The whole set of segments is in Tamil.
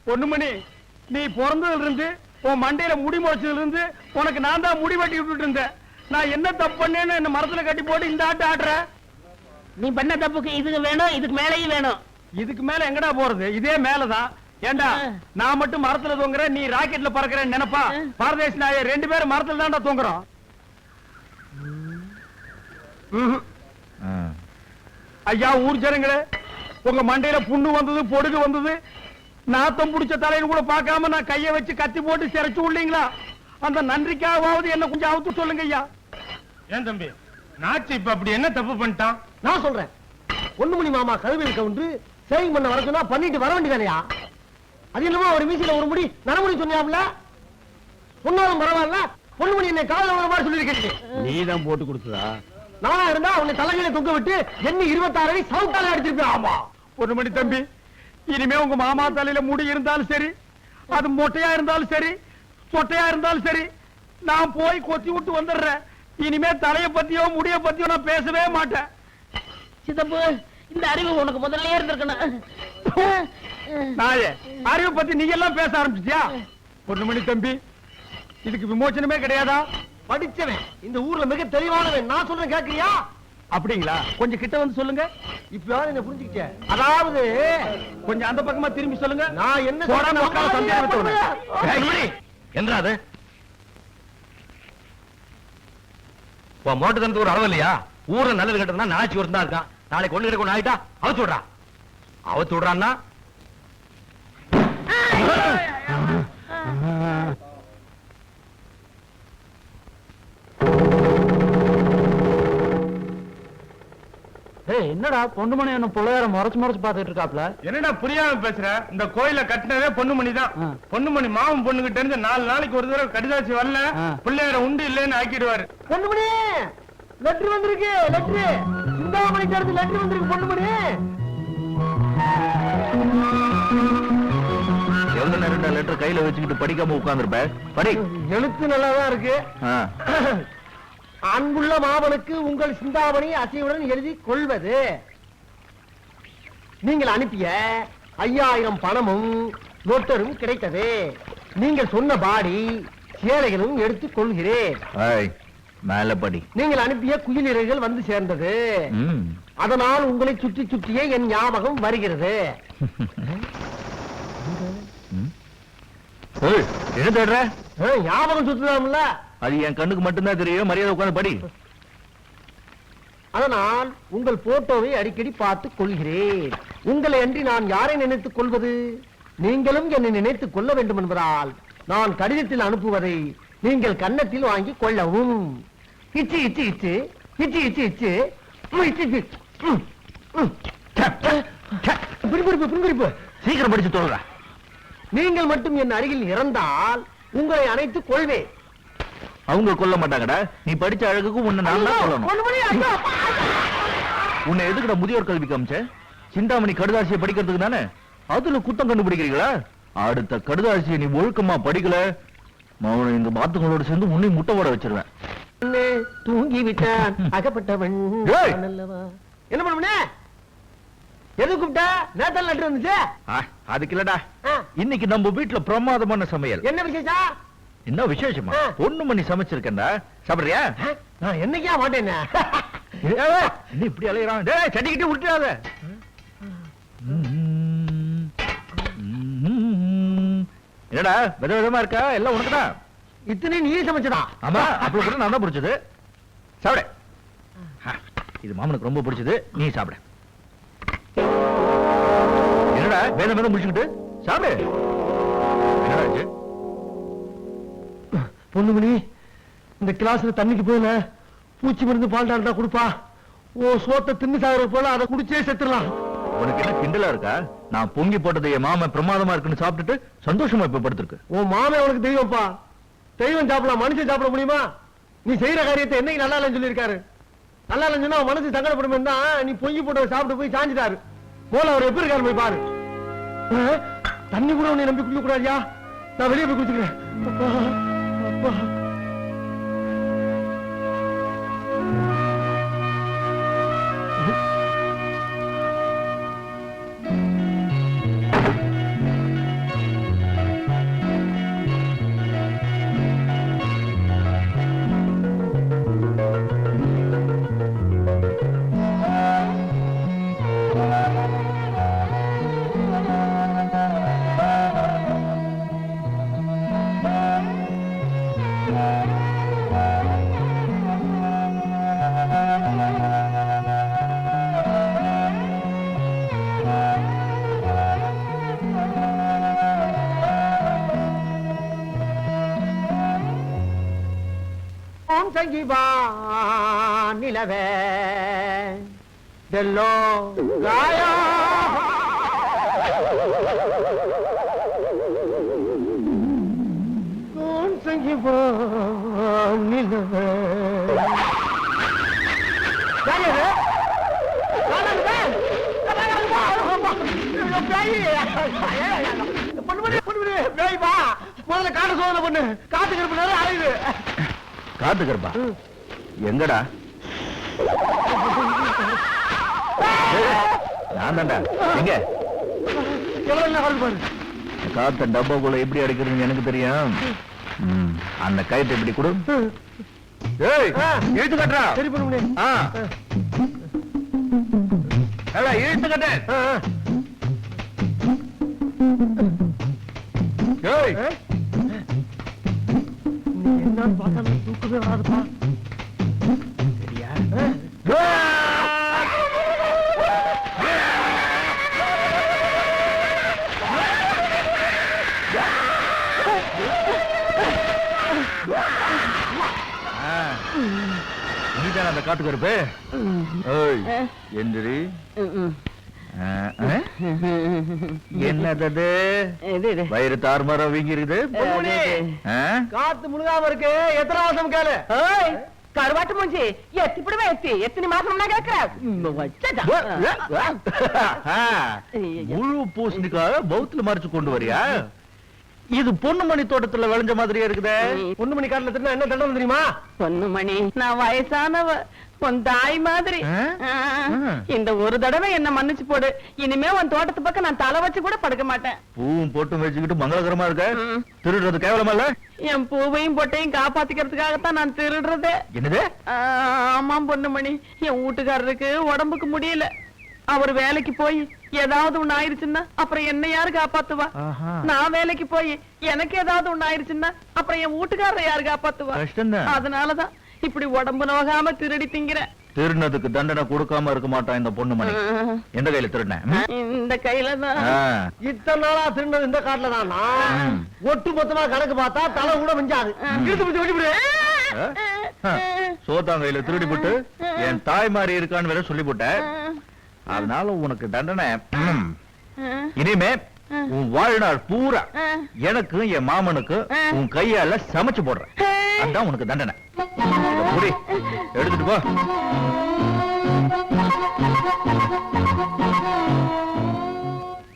பொண்ணுமணி, நீ பிறந்ததுல இருந்து உன் மண்டையில முடி முளைச்சதுல இருந்து உனக்கு நான் தான் முடி வெட்டி விட்டுட்டு இருந்தேன். நான் என்ன தப்பு பண்ணேன்னு என்ன மரத்துல கட்டி போட்டு இந்த ஆட்ட ஆடுற? நீ பண்ண தப்புக்கு இதுக்கு வேணும், இதுக்கு மேலேயும் வேணும். இதுக்கு மேல எங்கடா போறது? இதே மேலதான். ஏண்டா நான் மட்டும் மரத்துல தூங்குறேன், நீ ராக்கெட்ல பறக்கிறேன்னு நினைப்பா? பாரதேஷ் நாய 2 பேரும் மரத்துல தான்டா தூங்குறோம். ஐயா ஊர் ஜனங்களே, உங்க மண்டையில புண்ணு வந்தது, பொடுகு வந்தது, நாத்தம் புடிச்ச தலைன்னு கூட பார்க்காம நான் கைய வச்சு கத்தி போட்டு சிரைச்சு விடலீங்களா? அந்த நன்றிக்காவது என்ன கொஞ்சம் அவுத்து சொல்லுங்க ஐயா. ஏன் தம்பி நாச்சு இப்ப அப்படி என்ன தப்பு பண்ணிட்டான்? நான் சொல்றேன், பொண்ணுமணி மாமா கழுவில் கவுண்டு சேவிங் பண்ண வர சொன்னா பண்ணிட்டு வர வேண்டியதானையா? அது என்னமோ ஒரு மீசில ஒரு முடி நரமுடி சொன்னாப்ல, சொன்னாலும் பரவாயில்ல, பொண்ணுமணி என்னை காதல வர மாதிரி சொல்லியிருக்கேன். நீ தான் போட்டு கொடுத்ததா? நானா இருந்தா உன்னை தலைகளை தொங்க விட்டு என்ன 26 அடி சவுத்தால அடிச்சிருப்பேன். ஆமா பொண்ணுமணி தம்பி, இனிமே உங்க மாமா தலையில முடி இருந்தாலும் சரி, அது மொட்டையா இருந்தாலும் சரி, சொட்டையா இருந்தாலும் சரி, நான் போய் கொத்தி விட்டு வந்துடுறேன். இனிமே தலைய பத்தியோ முடிய பத்தியோ நான் பேசவே மாட்டேன். சித்தப்பு, இந்த அறிவு உனக்கு முதல்லயே இருந்திருக்கணும். நாயே, அறிவை பத்தி நீ எல்லாம் பேச ஆரம்பிச்சியா? பொண்ணுமணி தம்பி, இதுக்கு விமோச்சனமே கிடையாதா? படிச்சவன், இந்த ஊர்ல மிக தெளிவானவன், நான் சொல்றேன் கேக்குறியா? அப்படிங்களா? கொஞ்சம் கிட்ட வந்து சொல்லுங்க. இப்பயாவது என்ன புரிஞ்சுக்கிட்ட? அதாவது கொஞ்சம் அந்த பக்கமா திரும்பி சொல்லுங்க. நான் என்ன போடாம உட்கார சந்தேகத்தோட. என்றாது மோட்டு தனத்து ஒரு அளவு இல்லையா? ஊர்ல நல்லது கட்டுறா நாச்சு ஒரு தான் இருக்கான். நாளைக்கு ஒண்ணு கிடைக்க ஆயிட்டா அவத்து விடுறா. அவத்து விடுறான்னா என்னடா பொண்ணுமணி என்ன பிள்ளையார முறைச்சு முறைச்சு பாத்துட்டு இருக்காப்ல? என்னடா புரியாம பேசுற? இந்த கோயில கட்டினதே பொண்ணுமணி தான். பொண்ணுமணி மாமன் பொண்ணுகிட்ட இருந்து 4 நாளைக்கு ஒரு தடவை கடிதாசி வரல, பிள்ளையார உண்டு இல்லைன்னு ஆக்கிடுவாரு. பொண்ணுமணி லெட்டர் வந்திருக்கு, லெட்டர் சிந்தாமணிக்கு இருந்து லெட்டர் வந்திருக்கு. பொண்ணுமணி எவ்வளவு நேரம் லெட்டர் கையில வச்சுக்கிட்டு படிக்காம உட்கார்ந்துருப்ப? படி. எழுத்து நல்லாதான் இருக்கு. அன்புள்ள மாமனுக்கு உங்கள் சிந்தாமணி அசைவுடன் எழுதி கொள்வது. நீங்கள் அனுப்பிய 5000 பணமும் லொட்டரும் கிடைத்தது. நீங்கள் சொன்ன பாடி சேலைகளும் எடுத்துக் கொள்கிறேன். மேல படி. நீங்கள் அனுப்பிய குயிலிறகுகள் வந்து சேர்ந்தது. அதனால் உங்களை சுற்றி சுற்றியே என் ஞாபகம் வருகிறது. என்ன தேடுற? ஞாபகம் சுற்றுலாம்ல, அது என் கண்ணுக்கு மட்டும்தான் தெரியும். மரியாதை உட்கார்ந்து படி. அதனால் உங்கள் போட்டோவை அடிக்கடி பார்த்துக் கொள்கிறேன். உங்களை அன்றி நான் யாரை நினைத்துக் கொள்வது? நீங்களும் என்னை நினைத்துக் கொள்ள வேண்டும் என்பதால் நான் கடிதத்தில் அனுப்புவதை நீங்கள் கன்னத்தில் வாங்கி கொள்ளவும். இச்சு இச்சு இச்சு இச்சு இச்சு இச்சு புரிப்பு. சீக்கிரம் படிச்சு தோல்ற. நீங்கள் மட்டும் என் அருகில் இறந்தால் உங்களை அணைத்துக் கொள்வேன். அவங்க கொல்ல மாட்டாங்கடா. நீ படிச்ச அழகுக்கு உன்னை நான் தான் சொல்லணும். உன்னை எதுக்குடா முதியோர் கல்வி காமிச்ச? சிந்தாமணி கடுதாசியை படிக்கிறதுக்கு தானே? அதுல குத்தம் கண்டுபிடிக்கிறீங்களா? அடுத்த கடுதாசியை நீ ஒழுக்கமா படிக்கல, மௌன இந்த பாத்துகளோட சேர்ந்து உன்னை முட்டை போட வச்சிருவேன். தூங்கி விட்டான் அகப்பட்டவன். என்ன பண்ணுவனே? எது கூப்பிட்ட? நேத்தல் லெட்டர் வந்துச்சு. அதுக்கு இல்லடா, இன்னைக்கு நம்ம வீட்டுல பிரமாதமான சமையல். என்ன விசேஷம்? என்ன விசேஷமா? பொண்ணுமணி சமைச்சிருக்கேன்டா, சாப்பிடுறியா? நான் என்னைக்கா மாட்டேன். இப்படி அலையறான். டேய் சட்டிக்கிட்டு விட்டுறாத. என்னடா வித விதமா இருக்கா? எல்லாம் உனக்குதான். இத்தனை நீ சமைச்சதா? ஆமா, அப்படி கூட நான் தான் பிடிச்சது. சாப்பிட. இது மாமனுக்கு ரொம்ப பிடிச்சது, நீ சாப்பிட. என்னடா வேத வேதம் முடிச்சுக்கிட்டு சாப்பிடு. என்னடா பொண்ணுமணி, இந்த கிளாஸ்ல தண்ணிக்கு போயில பூச்சி மருந்து பால்டாண்டா கொடுப்பா. ஓ சோத்தை தின்னு சாகுற போல அதை குடிச்சே செத்துடலாம். உனக்கு என்ன கிண்டலா இருக்கா? நான் பொங்கி போட்டது என் மாமன் பிரமாதமா இருக்குன்னு சாப்பிட்டுட்டு சந்தோஷமா இப்ப படுத்திருக்கு. உன் மாமன் உனக்கு தெய்வம்ப்பா. தெய்வம் சாப்பிடலாம், மனுஷன் சாப்பிட முடியுமா? நீ செய்யற காரியத்தை என்னைக்கு நல்லா இல்லைன்னு சொல்லியிருக்காரு. நல்லா இல்லைன்னு சொன்னா மனசு சங்கடப்படும் தான் நீ பொங்கி போட்டு சாப்பிட்டு போய் சாஞ்சிட்டாரு போல. அவர் எப்படி இருக்காரு போய் பாரு. தண்ணி கூட உன்னை நம்பி குடிக்க கூடாதியா? நான் வெளியே போய் குடிச்சுக்கிறேன். அப்பா அப்பா. சங்கீபா நிலவே டெல்லோ காயா சங்கீபா நிலவே முதல்ல காட்டு சோதனை பண்ணு. காத்து கருப்பு அழையுது. காத்து கருப்பா எங்கடா? நான் தான்டா. எங்க எவ்வளவு கால் பாரு. காத்த டப்பாக்குள்ள எப்படி அடிக்கிறதுன்னு எனக்கு தெரியும். அந்த கயிற்று எப்படி கொடு. ஏய் இழுத்து கட்டுறா. சரி பண்ணு. இழுத்து கட்டு. ஏய் என்னன்னு பார்த்தா தூக்கவே வராதுப்பா. சரியா? நீதான் அந்த காட்டு கருப்பு. எந்திரி. என்னது வயிறு தார்மரம் வீங்கிருக்குது. காத்து முழுகாம இருக்கு. எத்தனை மாசம் கேளு. கருவாட்டு மூஞ்சி எத்திப்படவே எத்தனை மாசம் முழு பூசணிக்காக பௌத்துல மறைச்சு கொண்டு வரியா? இது பொண்ணுமணி தோட்டத்துல விளைஞ்ச மாதிரியே இருக்குதே. பொண்ணுமணி காட்டுல தின்னா என்ன தண்டனை தெரியுமா? பொண்ணுமணி நான் வயசானவ உன் தாய் மாதிரி. இந்த ஒரு தடவை என்ன மன்னிச்சு போடு. இனிமே உன் தோட்டத்து பக்கம் நான் தலை வச்சு கூட படுக்க மாட்டேன். பூவும் போட்டும் வச்சுக்கிட்டு மங்களகரமா இருக்க. திருடுறது கேவலமா இல்ல? என் பூவையும் பொட்டையும் காப்பாத்திக்கிறதுக்காகத்தான் நான் திருடுறதே. என்னது? ஆமாம் பொண்ணுமணி, என் வீட்டுக்காரருக்கு உடம்புக்கு முடியல. அவர் வேலைக்கு போய் ஏதாவது ஒண்ணு ஆயிருச்சுன்னா அப்புறம் என்ன யாரு காப்பாத்துவா? நான் வேலைக்கு போய் எனக்கு ஏதாவது ஒண்ணு ஆயிருச்சுன்னா அப்புறம் என் வீட்டுக்காரரை யாரு காப்பாத்துவா? அதனாலதான் இப்படி உடம்பு நோகாம திருடி திங்கிறேன். திருடினதுக்கு தண்டனை கொடுக்காம இருக்க மாட்டான் இந்த பொண்ணுமணி. எந்த கையில திருடின? இந்த கையில தான். இத்தனை நாளா திருடினது இந்த காட்டுல தான். ஒட்டு மொத்தமா கணக்கு பார்த்தா தலை கூட மிஞ்சாது. சோத்தாங்கையில திருடி போட்டு என் தாய் மாதிரி இருக்கான்னு வேற சொல்லி போட்ட. அதனால உனக்கு தண்டனை இனிமே உன் வாழ்நாள் பூரா எனக்கு என் மாமனுக்கு உன் கையால சமைச்சு போடுறேன். அதான் உனக்கு தண்டனை. முடி எடுத்துட்டு போ.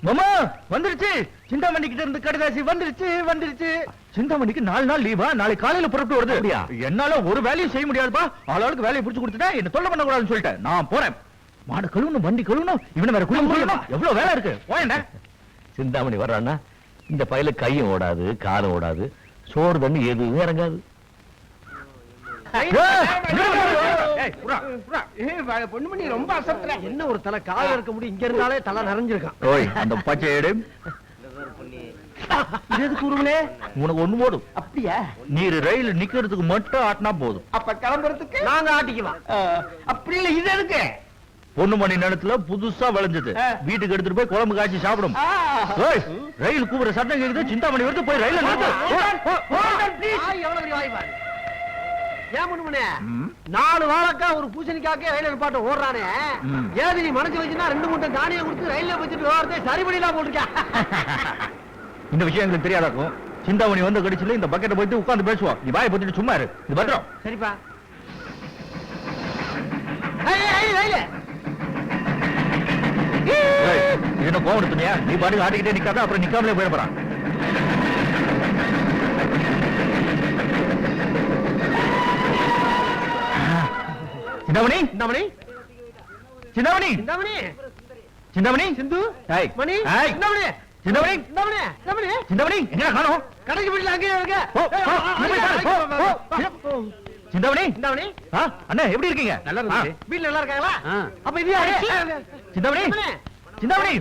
மாமா வந்துருச்சு. சிந்தாமணி கிட்ட இருந்து கடிதாசி வந்துருச்சு. சிந்தாமணிக்கு 4 நாள் லீவா? நாளை காலையில புறப்பட்டு வருது. என்னால ஒரு வேலையும் செய்ய முடியாதுப்பா. ஆளாளுக்கு வேலையை புடிச்சு கொடுத்துட்டா என்ன தொல்லை பண்ண கூடாதுன்னு சொல்லிட்டேன். நான் போறேன். மாடு கழுவணும், வண்டி கழுவணும், இவனை வேற குளிக்கணும். எவ்வளவு வேலை இருக்கு. போயேன்டா. சிந்தாமணி வர்றான்னா இந்த பையில கையும் ஓடாது காலம் ஓடாது, சோறு தண்ணி எதுவும் இறங்காது. பொண்ணுமணி ரொம்ப அசத்துற. என்ன ஒரு தலை கால இருக்க முடியும். இங்க இருந்தாலே தலை நிறைஞ்சிருக்கான். ஓய் அந்த பச்சை ஏடு உனக்கு ஒண்ணு போடும். அப்படியா? நீர் ரயில் நிக்கிறதுக்கு மட்டும் ஆட்டினா போதும். அப்ப கிளம்புறதுக்கு நாங்க ஆட்டிக்குவோம். அப்படி இல்ல இது எதுக்கு? பொண்ணுமணி நிலத்துல புதுசா விளைஞ்சது. வீட்டுக்கு எடுத்துட்டு போய் குழம்பு காய்ச்சி சாப்பிடும். ரயில் கூப்பிடுற சட்டம் கேக்குது. சிந்தாமணி வருது. போய் ரயில் ஏன் பொண்ணுமணி 4 வாழக்கா ஒரு பூசணிக்காக்கே ரயில் நிப்பாட்ட ஓடுறானே. ஏது நீ மனசு வச்சுன்னா 2 மூட்டை தானியம் கொடுத்து ரயில்ல வச்சுட்டு ஓடுறதே சரி பண்ணிலாம் போட்டிருக்கேன். இந்த விஷயம் எங்களுக்கு தெரியாதாக்கும். சிந்தாமணி வந்து கடிச்சுல இந்த பக்கெட்டை போயிட்டு உட்கார்ந்து பேசுவோம். நீ வாயை போட்டுட்டு சும்மா இரு. இது பத்திரம். சரிப்பா. என்ன கோவம் துணியா? நீ பாட்டுக்கு ஆடிக்கிட்டே நிக்காத, அப்புறம் நிக்காமலே போயிட போறான். சிந்தாமணி சிந்தாமணி சிந்தாமணி சிந்தாமணி சிந்தாமணி சிந்து ஏய் மணி ஏய் சிந்தாமணி சிந்தாமணி சிந்தாமணி சிந்தாமணி சிந்தாமணி எங்க காணோம்? கடைக்கு வீட்டுல அங்கேயே இருக்க. சிந்தாமணி சிந்தாமணி அண்ணா எப்படி இருக்கீங்க? நல்லா இருக்கு. வீட்டுல நல்லா இருக்காங்களா? அப்ப இது யாரு? சிந்தாமணி சிந்தாமணி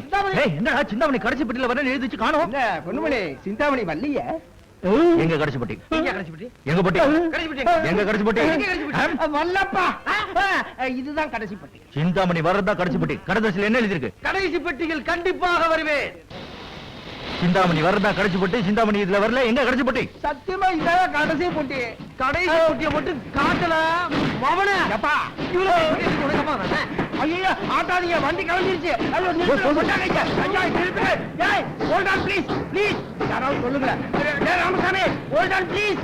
ஏய் என்னடா சிந்தாமணி கடைசி பெட்டில வரேன்னு எழுதி வச்சு காணோம். என்ன பொண்ணுமணி சிந்தாமணி வல்லிய? எங்க கடைசி பெட்டி? எங்க கடைசி பெட்டி? எங்க பெட்டி? கடைசி பெட்டி எங்க கடைசி பெட்டி? வல்லப்பா இதுதான் கடைசி பெட்டி. சிந்தாமணி வரதா கடைசி பெட்டி. கடைசில என்ன எழுதி இருக்கு? கடைசி பெட்டியில் கண்டிப்பாக வருவேன். சிந்தாமணி வரதா கடைசி பெட்டி. சிந்தாமணி இதுல வரல. எங்க கடைசி பெட்டி? சத்தியமா இதான் கடைசி பெட்டி. கடைசி குட்டியை மட்டும் காட்டல மவன எப்பா ஐயோ ஆட்டாதீங்க வண்டி கிளம்பிருச்சு ப்ளீஸ் ப்ளீஸ் யாராவது சொல்லுங்க ராமசாமி ஹோல்ட் ஆன் ப்ளீஸ்